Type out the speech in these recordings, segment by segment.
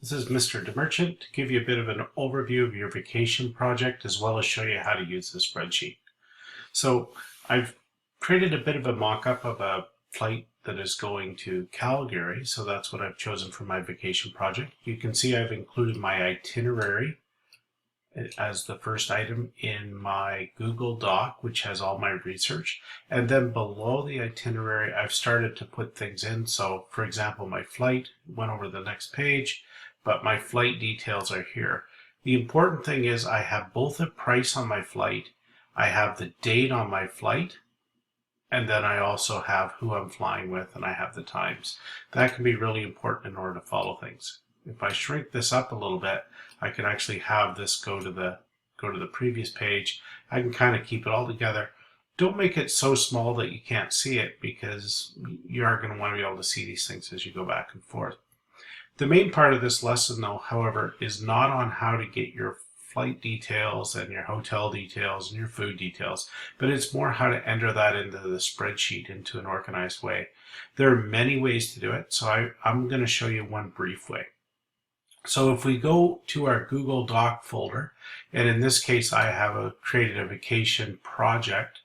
This is Mr. DeMerchant to give you a bit of an overview of your vacation project as well as show you how to use the spreadsheet. So I've created a bit of a mock-up of a flight that is going to Calgary, so that's what I've chosen for my vacation project. You can see I've included my itinerary as the first item in my Google Doc, which has all my research. And then below the itinerary, I've started to put things in. So for example, my flight went over the next page, but my flight details are here. The important thing is I have both the price on my flight, I have the date on my flight, and then I also have who I'm flying with, and I have the times. That can be really important in order to follow things. If I shrink this up a little bit, I can actually have this go to the previous page. I can kind of keep it all together. Don't make it so small that you can't see it, because you are going to want to be able to see these things as you go back and forth. The main part of this lesson, though, however, is not on how to get your flight details and your hotel details and your food details, but it's more how to enter that into the spreadsheet into an organized way. There are many ways to do it, so I'm going to show you one brief way. So if we go to our Google Doc folder, and in this case I have created a vacation project.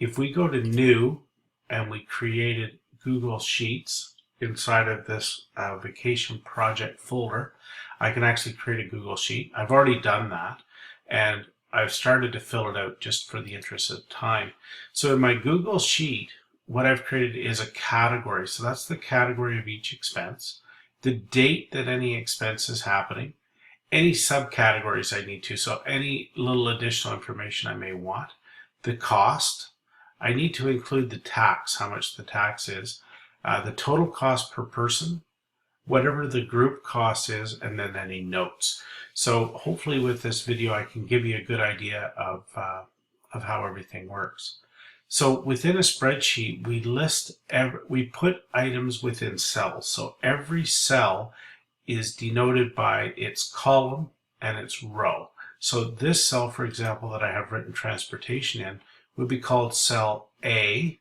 If we go to New and we created Google Sheets inside of this vacation project folder, I can actually create a Google Sheet. I've already done that, and I've started to fill it out just for the interest of time. So in my Google Sheet, what I've created is a category. So that's the category of each expense, the date that any expense is happening, any subcategories I need to, so any little additional information I may want, the cost. I need to include the tax, how much the tax is, the total cost per person, whatever the group cost is, and then any notes. So hopefully with this video I can give you a good idea of how everything works. So within a spreadsheet, we put items within cells. So every cell is denoted by its column and its row. So this cell, for example, that I have written transportation in would be called cell A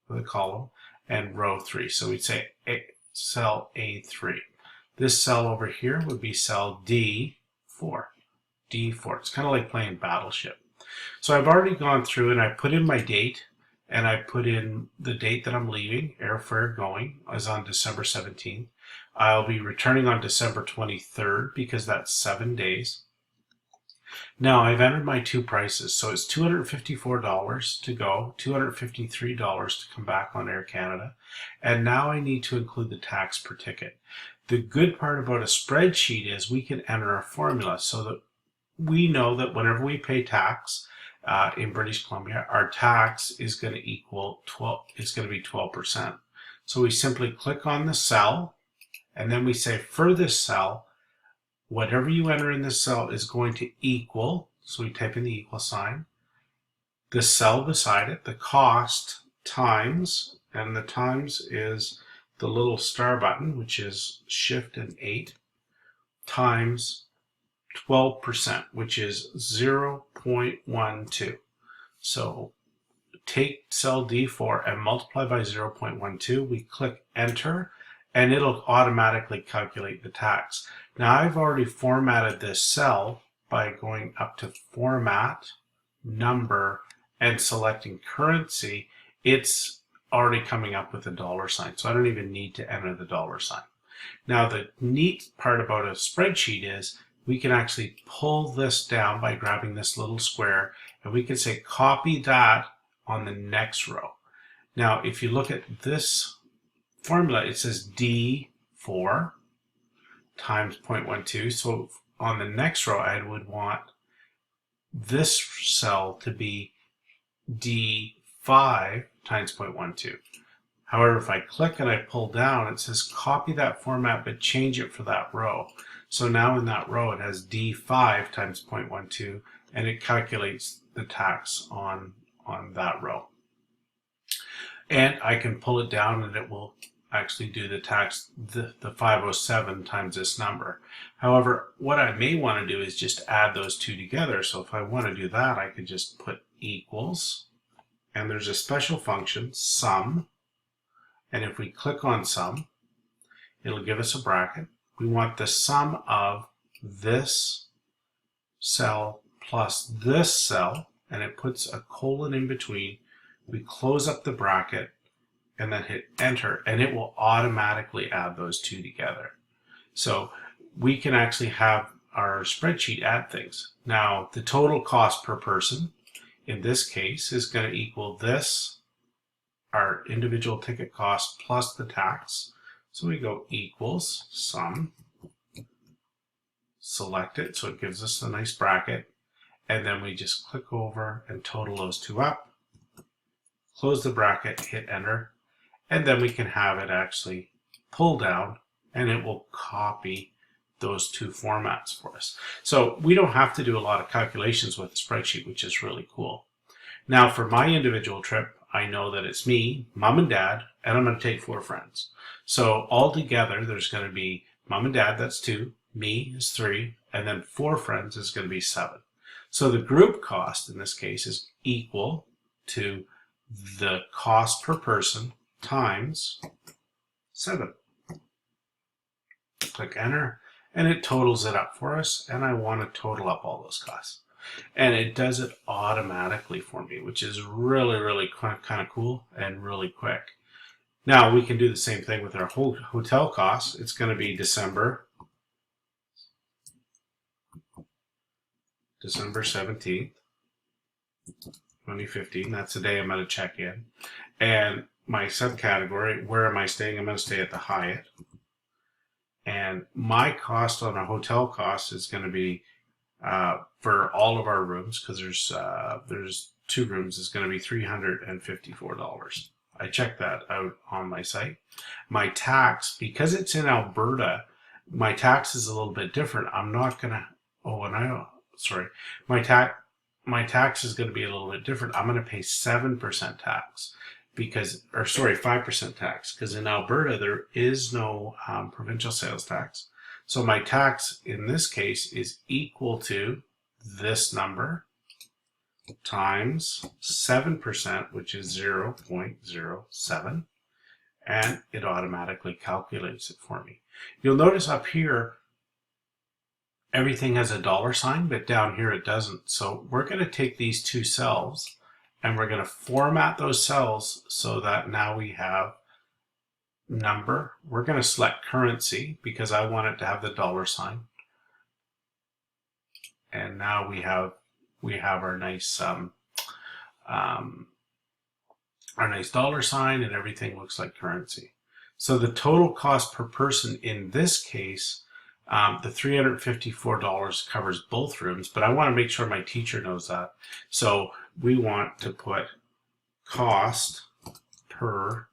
with a column and row 3. So we'd say cell A3. This cell over here would be cell D4. D4. It's kind of like playing Battleship. So I've already gone through and I put in my date, and I put in the date that I'm leaving. Airfare going is on December 17th. I'll be returning on December 23rd because that's 7 days. Now I've entered my two prices. So it's $254 to go, $253 to come back on Air Canada. And now I need to include the tax per ticket. The good part about a spreadsheet is we can enter a formula so that we know that whenever we pay tax in British Columbia, our tax is going to equal 12. It's going to be 12%. So we simply click on the cell, and then we say for this cell, whatever you enter in this cell is going to equal. So we type in the equal sign, the cell beside it, the cost times, and the times is the little star button, which is Shift and 8, times 12%, which is 0.12. So take cell D4 and multiply by 0.12. We click enter, and it'll automatically calculate the tax. Now I've already formatted this cell by going up to Format, Number, and selecting Currency. It's already coming up with a dollar sign, so I don't even need to enter the dollar sign. Now the neat part about a spreadsheet is we can actually pull this down by grabbing this little square, and we can say copy that on the next row. Now if you look at this formula, it says D4 times 0.12. So on the next row, I would want this cell to be D5 times 0.12. However, if I click and I pull down, it says copy that format, but change it for that row. So now in that row, it has D5 times 0.12, and it calculates the tax on that row. And I can pull it down, and it will actually do the tax, the 507 times this number. However, what I may want to do is just add those two together. So if I want to do that, I could just put equals, and there's a special function, sum. And if we click on sum, it'll give us a bracket. we want the sum of this cell plus this cell, and it puts a colon in between. We close up the bracket and then hit enter, and it will automatically add those two together. So we can actually have our spreadsheet add things. Now, the total cost per person in this case is going to equal this, our individual ticket cost plus the tax. So we go equals sum, select it, so it gives us a nice bracket, and then we just click over and total those two up, close the bracket, hit enter, and then we can have it actually pull down and it will copy those two formats for us. So we don't have to do a lot of calculations with the spreadsheet, which is really cool. Now for my individual trip, I know that it's me, mom and dad, and I'm going to take 4 friends. So all together, there's going to be mom and dad, that's 2, me is 3, and then 4 friends is going to be 7. So the group cost in this case is equal to the cost per person times 7. Click enter, and it totals it up for us, and I want to total up all those costs. And it does it automatically for me, which is really kind of cool and really quick. Now we can do the same thing with our whole hotel costs. It's going to be December 17th, 2015. That's the day I'm going to check in. And my subcategory, where am I staying? I'm going to stay at the Hyatt. And my cost on a hotel cost is going to be for all of our rooms, because there's 2 rooms, is going to be $354. I checked that out on my site. My tax, because it's in Alberta, my tax is a little bit different. I'm not going to, my tax is going to be a little bit different. I'm going to pay 7% tax. 5% tax, because in Alberta there is no provincial sales tax. So my tax in this case is equal to this number times 7%, which is 0.07, and it automatically calculates it for me. You'll notice up here everything has a dollar sign, but down here it doesn't. So we're going to take these 2 cells and we're going to format those cells so that now we have number. We're going to select currency because I want it to have the dollar sign. And now we have our nice dollar sign, and everything looks like currency. So the total cost per person in this case, the $354 covers both rooms, but I want to make sure my teacher knows that. So we want to put cost per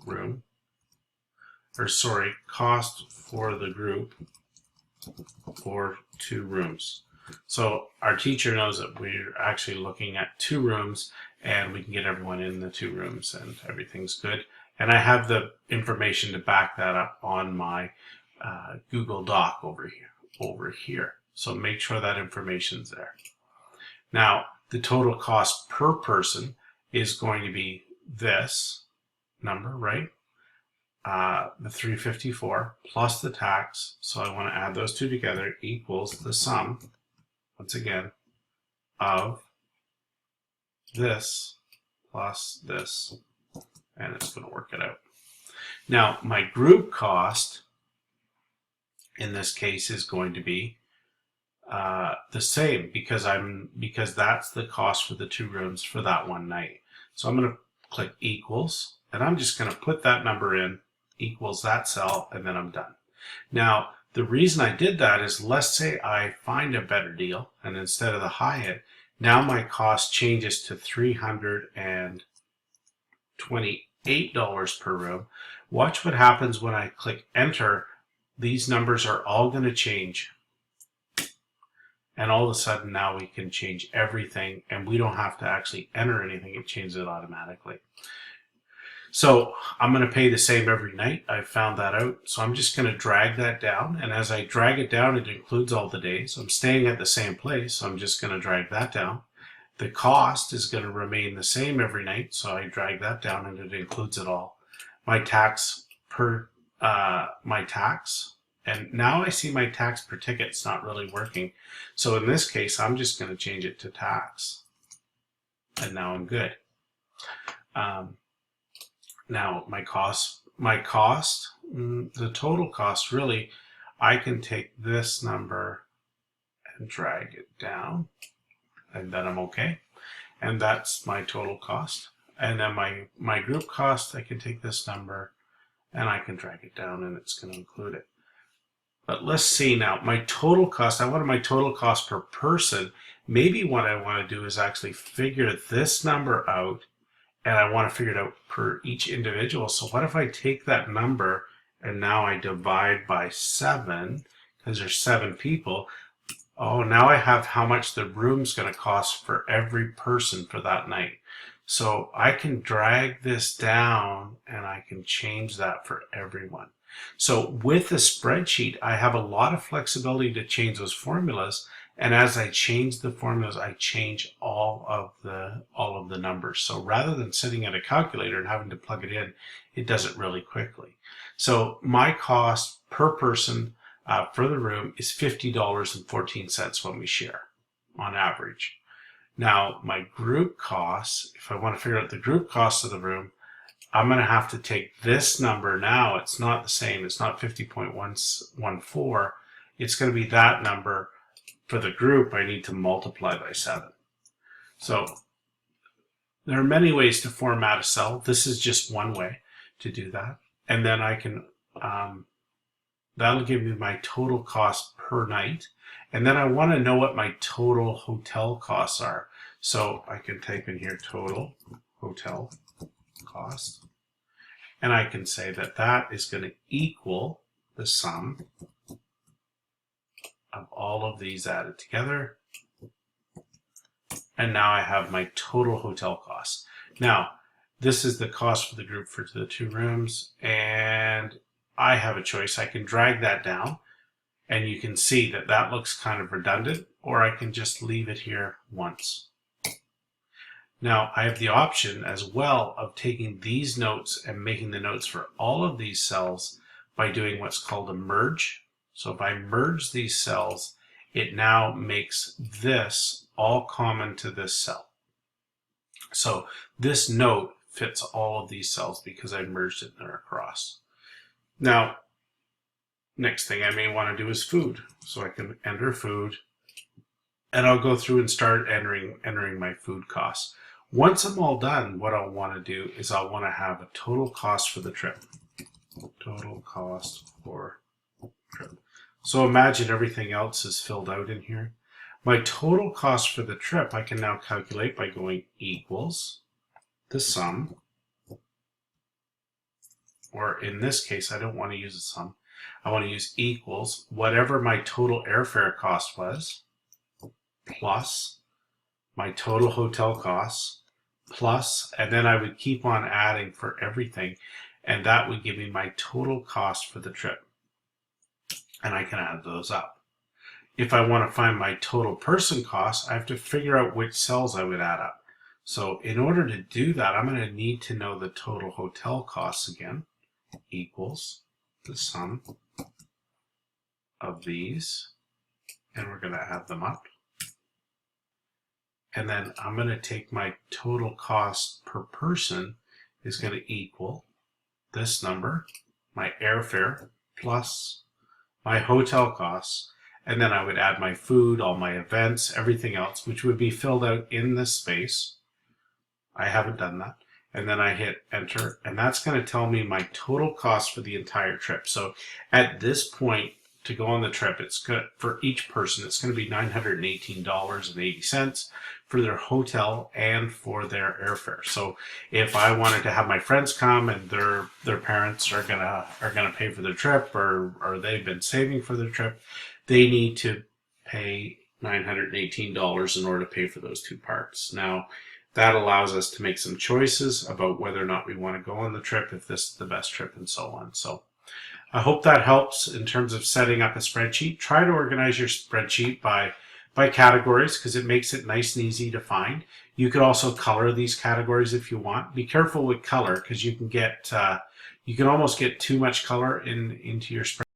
room, cost for the group for 2 rooms. So our teacher knows that we're actually looking at 2 rooms, and we can get everyone in the 2 rooms and everything's good. And I have the information to back that up on my Google Doc over here. So make sure that information's there. Now, the total cost per person is going to be this number, right? The 354 plus the tax. So I want to add those 2 together, equals the sum, once again, of this plus this, and it's going to work it out. Now, my group cost in this case is going to be the same, because that's the cost for the 2 rooms for that one night. So I'm going to click equals, and I'm just going to put that number in, equals that cell, and then I'm done. Now, the reason I did that is, let's say I find a better deal, and instead of the Hyatt, now my cost changes to $328 per room. Watch what happens when I click enter. These numbers are all going to change. And all of a sudden now we can change everything, and we don't have to actually enter anything. It changes it automatically. So I'm going to pay the same every night. I found that out. So I'm just going to drag that down. And as I drag it down, it includes all the days. I'm staying at the same place. So I'm just going to drag that down. The cost is going to remain the same every night. So I drag that down, and it includes it all. My tax per my tax. And now I see my tax per ticket's not really working. So in this case, I'm just going to change it to tax. And now I'm good. Now my cost, the total cost, really, I can take this number and drag it down, and then I'm okay. And that's my total cost. And then my group cost, I can take this number and I can drag it down, and it's going to include it. But let's see now, my total cost, I wanted my total cost per person. Maybe what I want to do is actually figure this number out, and I want to figure it out per each individual. So what if I take that number and now I divide by 7, because there's 7 people. Oh, now I have how much the room's going to cost for every person for that night. So I can drag this down and I can change that for everyone. So with a spreadsheet, I have a lot of flexibility to change those formulas. And as I change the formulas, I change all of the numbers. So rather than sitting at a calculator and having to plug it in, it does it really quickly. So my cost per person for the room is $50.14 when we share on average. Now my group costs, if I want to figure out the group cost of the room, I'm going to have to take this number now. It's not the same. It's not 50.114. It's going to be that number. For the group, I need to multiply by 7. So there are many ways to format a cell. This is just one way to do that. And then I can, that'll give me my total cost per night. And then I want to know what my total hotel costs are. So I can type in here total hotel cost. And I can say that that is going to equal the sum of all of these added together. And now I have my total hotel costs. Now, this is the cost for the group for the 2 rooms. And I have a choice. I can drag that down. And you can see that that looks kind of redundant. Or I can just leave it here once. Now, I have the option as well of taking these notes and making the notes for all of these cells by doing what's called a merge. So if I merge these cells, it now makes this all common to this cell. So this note fits all of these cells because I merged it there across. Now, next thing I may want to do is food. So I can enter food, and I'll go through and start entering my food costs. Once I'm all done, what I'll want to do is I'll want to have a total cost for the trip. Total cost for trip. So imagine everything else is filled out in here. My total cost for the trip I can now calculate by going equals the sum, or in this case I don't want to use a sum. I want to use equals whatever my total airfare cost was plus my total hotel costs plus, and then I would keep on adding for everything, and that would give me my total cost for the trip. And I can add those up. If I want to find my total person cost, I have to figure out which cells I would add up. So in order to do that, I'm going to need to know the total hotel costs again, equals the sum of these, and we're going to add them up. And then I'm going to take my total cost per person is going to equal this number, my airfare, plus my hotel costs, and then I would add my food, all my events, everything else, which would be filled out in this space. I haven't done that. And then I hit enter, and that's going to tell me my total cost for the entire trip. So at this point, to go on the trip, it's good for each person. It's going to be $918.80 for their hotel and for their airfare. So if I wanted to have my friends come and their parents are gonna pay for their trip, or they've been saving for their trip, they need to pay $918 in order to pay for those 2 parts. Now that allows us to make some choices about whether or not we want to go on the trip, if this is the best trip, and so on. So I hope that helps in terms of setting up a spreadsheet. Try to organize your spreadsheet by by categories because it makes it nice and easy to find. You could also color these categories if you want. Be careful with color because you can almost get too much color into your spreadsheet.